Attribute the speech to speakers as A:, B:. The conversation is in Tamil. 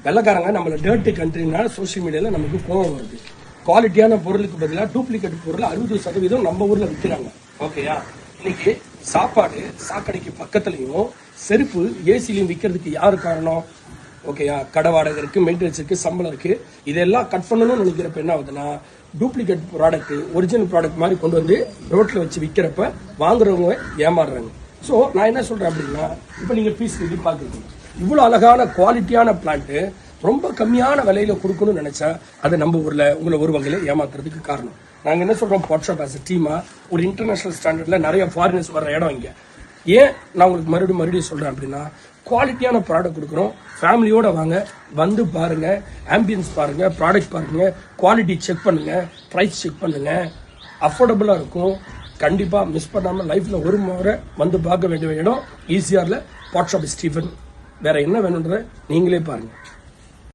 A: வெள்ளக்காரங்க நம்மள டர்ட்டி கண்ட்ரினால சோசியல் மீடியால நமக்கு கோவம் வருது. குவாலிட்டியான பொருளுக்கு பதிலாக டூப்ளிகேட் பொருள் 60% நம்ம ஊர்ல விற்கிறாங்க. ஓகேயா? இன்னைக்கு சாப்பாடு சாக்கடைக்கு பக்கத்துலயும் செருப்பு ஏசிலையும் விற்கிறதுக்கு யாரு காரணம்? ஓகேயா? கடை வாடகை இருக்கு, மெயின்டெனன்ஸ் இருக்கு, சம்பளம் இருக்கு. இதெல்லாம் கட் பண்ணணும்னு நினைக்கிறப்ப என்ன ஆகுதுன்னா டூப்ளிகேட் ப்ராடக்ட் ஒரிஜினல் ப்ராடக்ட் மாதிரி கொண்டு வந்து ரோட்ல வச்சு விற்கிறப்ப வாங்குறவங்க ஏமாறுறாங்க. ஸோ நான் என்ன சொல்றேன் அப்படின்னா, இப்போ நீங்க பீஸ் கட்டி பாக்குறீங்க, இவ்வளவு அழகான குவாலிட்டியான பிளான்ட் ரொம்ப கம்மியான விலையில கொடுக்கணும்னு நினைச்சா அது நம்ம ஊர்ல உங்களை ஒரு வகையில ஏமாத்துறதுக்கு காரணம். நாங்க என்ன சொல்றோம், பாட்ஷாப் ஆஸ் டீமா ஒரு இன்டர்நேஷனல் ஸ்டாண்டர்ட்ல நிறைய ஃபாரினர்ஸ் வர்ற இடம் இங்க. ஏன் நான் உங்களுக்கு மறுபடியும் சொல்றேன் அப்படின்னா, குவாலிட்டியான ப்ராடக்ட் கொடுக்குறோம். ஃபேமிலியோட வாங்க, வந்து பாருங்க, ஆம்பியன்ஸ் பாருங்க, ப்ராடக்ட் பாருங்க, குவாலிட்டி செக் பண்ணுங்க, ப்ரைஸ் செக் பண்ணுங்க, அஃபோர்டபுளா இருக்கும். கண்டிப்பா மிஸ் பண்ணாம லைஃப்ல ஒரு முறை வந்து பார்க்க வேண்டிய இடம் ஈசிஆர்ல பாட்ஷாப் ஸ்டீஃபன். வேற என்ன வேணும்ன்ற நீங்களே பாருங்க.